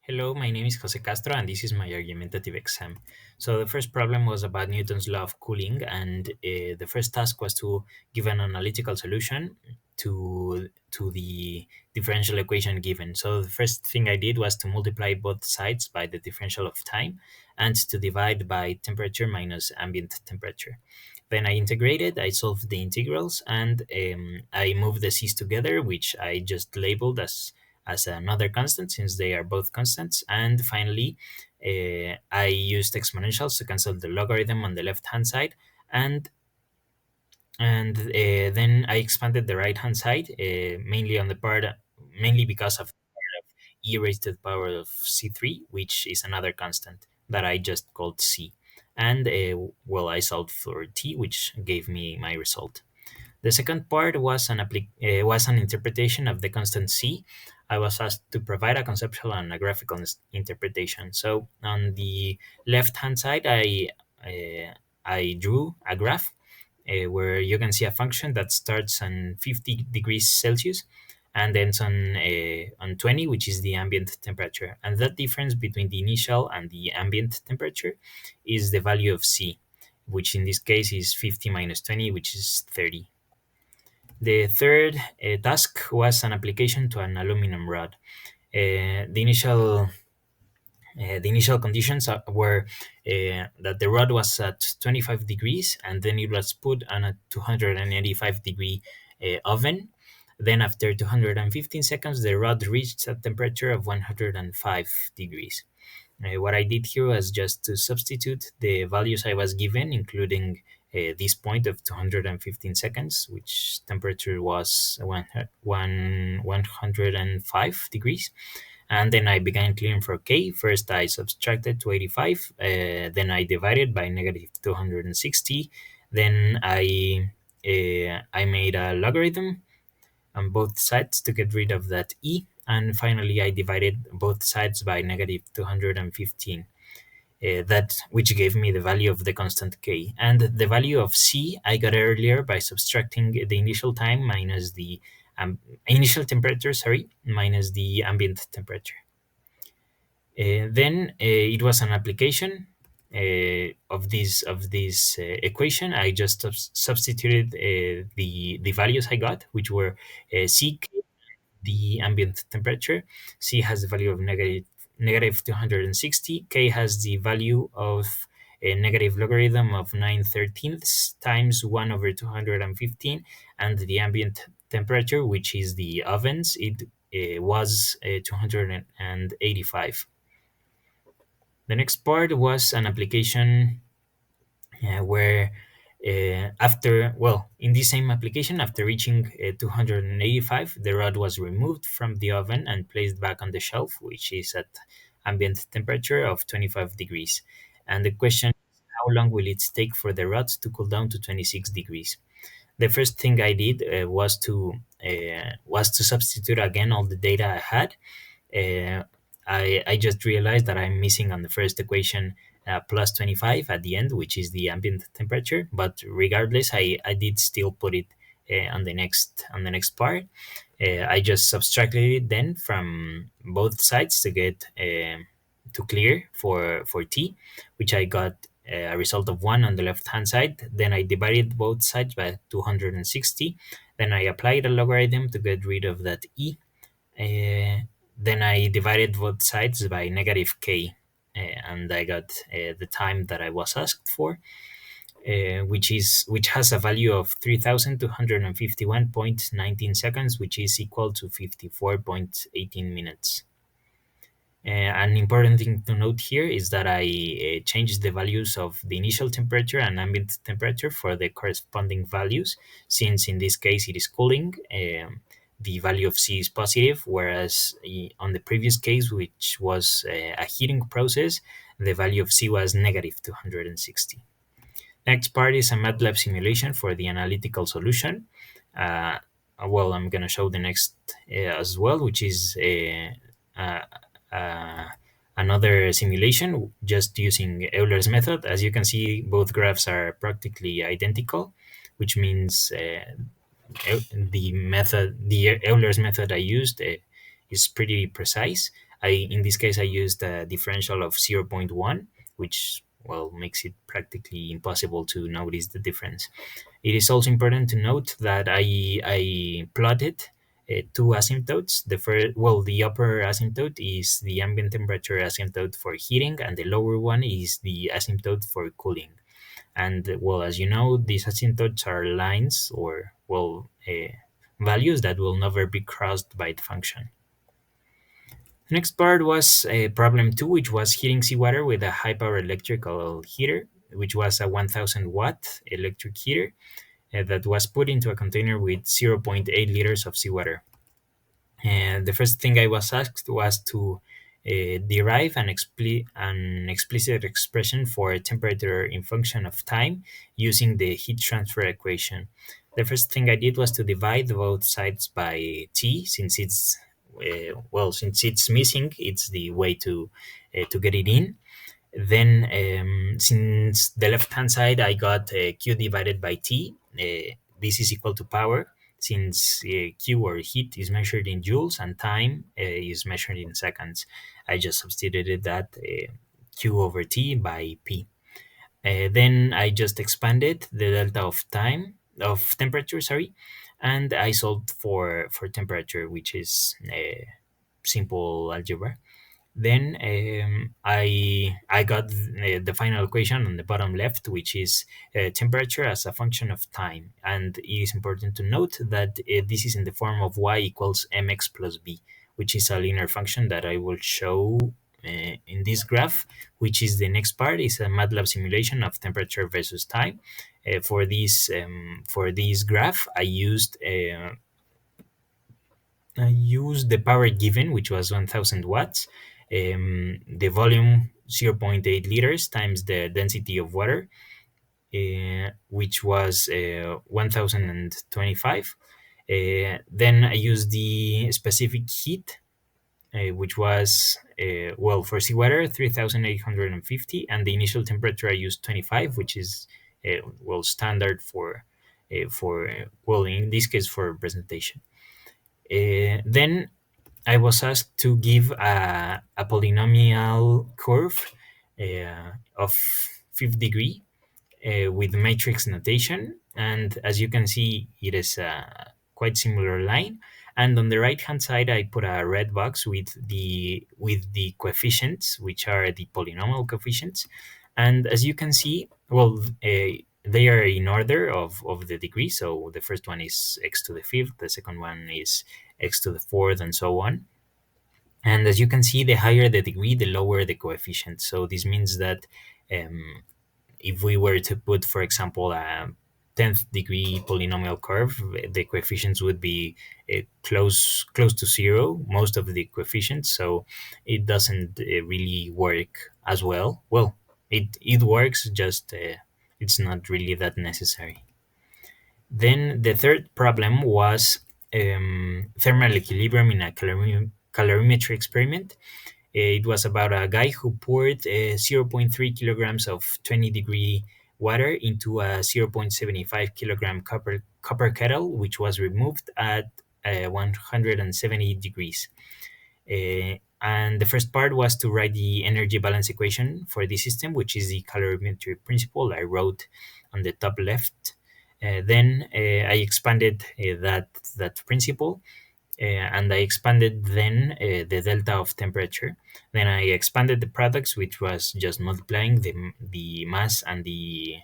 Hello, my name is José Castro, and this is my argumentative exam. So the first problem was about Newton's law of cooling, and the first task was to give an analytical solution to the differential equation given. So the first thing I did was to multiply both sides by the differential of time, and to divide by temperature minus ambient temperature. Then I integrated, I solved the integrals, and I moved the c's together, which I just labeled as another constant since they are both constants. And finally, I used exponentials to cancel the logarithm on the left hand side, and then I expanded the right hand side mainly on the part mainly because of e raised to the power of c3, which is another constant that I just called c. And I solved for t, which gave me my result. The second part was an interpretation of the constant c. I was asked to provide a conceptual and a graphical interpretation. So on the left-hand side, I drew a graph where you can see a function that starts on 50 degrees Celsius and ends on 20, which is the ambient temperature. And that difference between the initial and the ambient temperature is the value of c, which in this case is 50 minus 20, which is 30. The third task was an application to an aluminum rod. The initial conditions were that the rod was at 25 degrees, and then it was put on a 285-degree oven. Then after 215 seconds, the rod reached a temperature of 105 degrees. What I did here was just to substitute the values I was given, including this point of 215 seconds, which temperature was 105 degrees. And then I began clearing for k. First, I subtracted 285, then I divided by negative 260. Then I made a logarithm on both sides to get rid of that e. And finally, I divided both sides by negative 215, that which gave me the value of the constant k. And the value of c I got earlier by subtracting the initial time minus the initial temperature, minus the ambient temperature. Then it was an application of this equation. I just substituted the values I got, which were c, the ambient temperature. C has the value of negative 260. K has the value of a negative logarithm of 9/13 times 1 over 215, and the ambient temperature, which is the ovens, it was 285. The next part was an application where in this same application, after reaching 285, the rod was removed from the oven and placed back on the shelf, which is at ambient temperature of 25 degrees. And the question is, how long will it take for the rod to cool down to 26 degrees? The first thing I did was to substitute again all the data I had. I just realized that I'm missing on the first equation plus 25 at the end, which is the ambient temperature. But regardless, I did still put it on the next part. I just subtracted it then from both sides to get to clear for t, which I got a result of 1 on the left hand side. Then I divided both sides by 260. Then I applied a logarithm to get rid of that e. Then I divided both sides by negative k, and I got the time that I was asked for, which has a value of 3,251.19 seconds, which is equal to 54.18 minutes. An important thing to note here is that I changed the values of the initial temperature and ambient temperature for the corresponding values, since in this case it is cooling. The value of C is positive, whereas on the previous case, which was a heating process, the value of C was negative 260. Next part is a MATLAB simulation for the analytical solution. I'm going to show the next as well, which is another simulation just using Euler's method. As you can see, both graphs are practically identical, which means the Euler's method I used is pretty precise. In this case I used a differential of zero point 0.1, which well makes it practically impossible to notice the difference. It is also important to note that I plotted two asymptotes. The upper asymptote is the ambient temperature asymptote for heating, and the lower one is the asymptote for cooling. And well, as you know, these asymptotes are lines or values that will never be crossed by the function. The next part was problem two, which was heating seawater with a high power electrical heater, which was a 1000 watt electric heater that was put into a container with zero point 0.8 liters of seawater. And the first thing I was asked was to derive an explicit expression for temperature in function of time using the heat transfer equation. The first thing I did was to divide both sides by t, since since it's missing, it's the way to get it in. Then, since the left-hand side, I got Q divided by T. This is equal to power, since Q, or heat, is measured in joules and time is measured in seconds. I just substituted that Q over T by P. Then I just expanded the delta of temperature, sorry, and I solved for temperature, which is simple algebra. Then I got the final equation on the bottom left, which is temperature as a function of time. And it is important to note that this is in the form of y equals mx plus b, which is a linear function that I will show in this graph, which is the next part. Is a MATLAB simulation of temperature versus time. For this graph, I used the power given, which was 1000 watts, the volume 0 0.8 liters times the density of water, which was 1025. Then I used the specific heat, which was, for seawater, 3850, and the initial temperature I used 25, which is, standard in this case, for presentation. Then I was asked to give a polynomial curve of fifth degree with matrix notation. And as you can see, it is a quite similar line. And on the right hand side, I put a red box with the coefficients, which are the polynomial coefficients. And as you can see, they are in order of the degree. So the first one is x to the fifth, the second one is x to the fourth, and so on. And as you can see, the higher the degree, the lower the coefficient. So this means that if we were to put, for example, a 10th degree polynomial curve, the coefficients would be close to zero, most of the coefficients. So it doesn't really work as well. Well, it works, just it's not really that necessary. Then the third problem was thermal equilibrium in a calorimetry experiment. It was about a guy who poured zero point 0.3 kilograms of 20-degree water into a 0.75 kilogram copper kettle, which was removed at 170 degrees. And the first part was to write the energy balance equation for the system, which is the calorimetry principle I wrote on the top left. Then I expanded that principle, and I expanded then the delta of temperature. Then I expanded the products, which was just multiplying the mass and the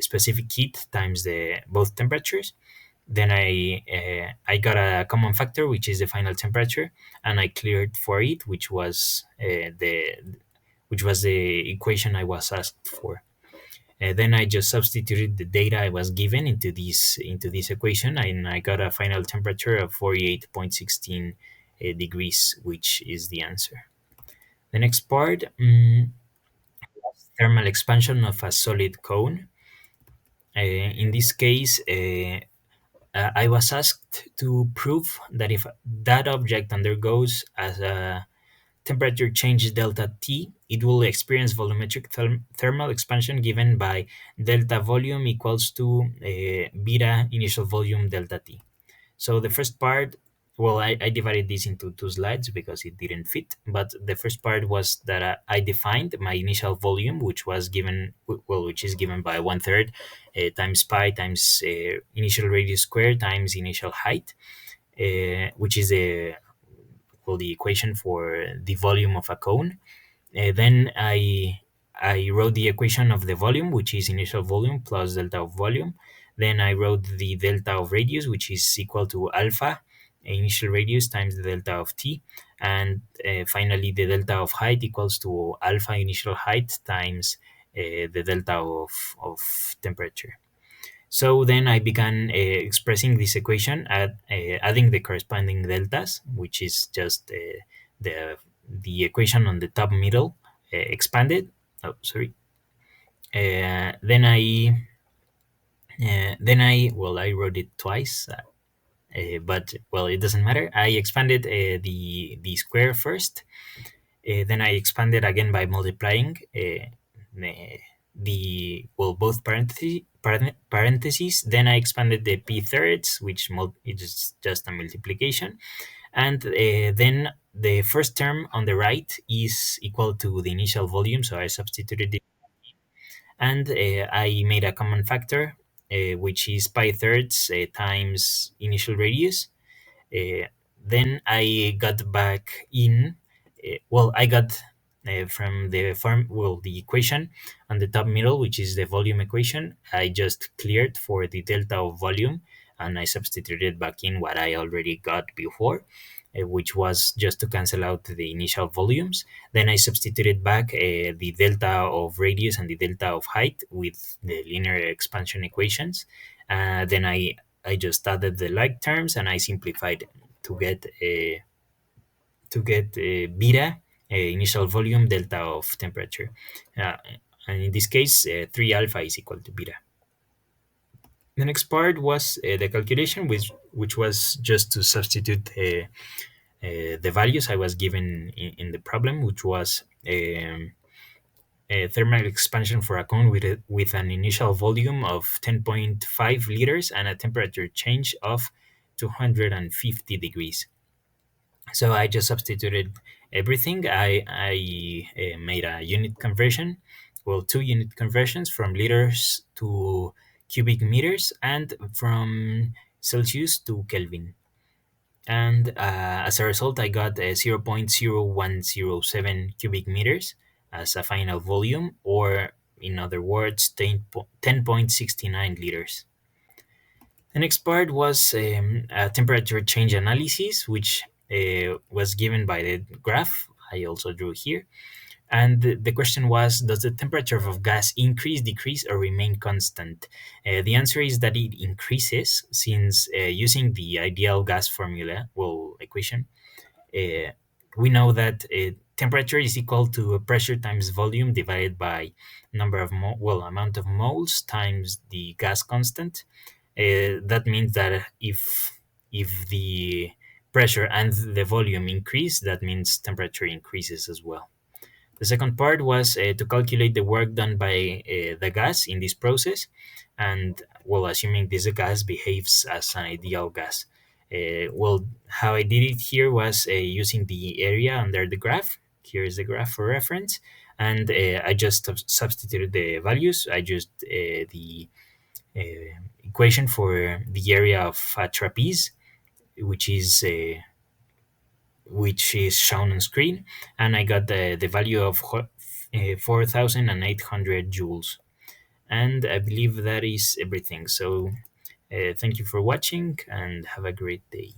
specific heat times the both temperatures. Then I got a common factor, which is the final temperature, and I cleared for it, which was the equation I was asked for. Then I just substituted the data I was given into this equation, and I got a final temperature of 48.16 degrees, which is the answer. The next part, thermal expansion of a solid cone. In this case, I was asked to prove that if that object undergoes as a temperature change delta T, it will experience volumetric thermal expansion given by delta volume equals to beta initial volume delta T. So the first part well, I divided this into two slides because it didn't fit. But the first part was that I defined my initial volume, which was given, well, which is given by one third times pi times initial radius squared times initial height, which is the equation for the volume of a cone. Then I wrote the equation of the volume, which is initial volume plus delta of volume. Then I wrote the delta of radius, which is equal to alpha initial radius times the delta of t, and finally the delta of height equals to alpha initial height times the delta of temperature. So then I began expressing this equation at adding the corresponding deltas, which is just the the equation on the top middle expanded. Oh, sorry. Then I well, I wrote it twice, but well, it doesn't matter. I expanded the square first, then I expanded again by multiplying both parentheses. Then I expanded the p thirds, which is just a multiplication, and then the first term on the right is equal to the initial volume, so I substituted it, and I made a common factor, which is pi thirds times initial radius. uh, then I got back in. I got from the the equation on the top middle, which is the volume equation. I just cleared for the delta of volume, and I substituted back in what I already got before, which was just to cancel out the initial volumes. Then I substituted back the delta of radius and the delta of height with the linear expansion equations. Then I just added the like terms and I simplified to get beta, initial volume, delta of temperature. Uh, and in this case, 3 alpha is equal to beta. The next part was the calculation, which was just to substitute the values I was given in the problem, which was a thermal expansion for a cone with an initial volume of 10.5 liters and a temperature change of 250 degrees. So I just substituted everything. I made a unit conversion, well, two unit conversions from liters to cubic meters and from Celsius to Kelvin. And as a result, I got 0.0107 cubic meters as a final volume, or in other words, 10.69 liters. The next part was a temperature change analysis, which was given by the graph I also drew here. And the question was, does the temperature of gas increase, decrease, or remain constant? The answer is that it increases, since using the ideal gas formula, well, equation, uh, we know that temperature is equal to pressure times volume divided by number of amount of moles times the gas constant. That means that if the pressure and the volume increase, that means temperature increases as well. The second part was to calculate the work done by the gas in this process, and well, assuming this gas behaves as an ideal gas. How I did it here was using the area under the graph. Here is the graph for reference, and I just substituted the values. I used the equation for the area of a trapeze, which is uh, which is shown on screen, and I got the value of 4,800 joules. And I believe that is everything. So thank you for watching and have a great day.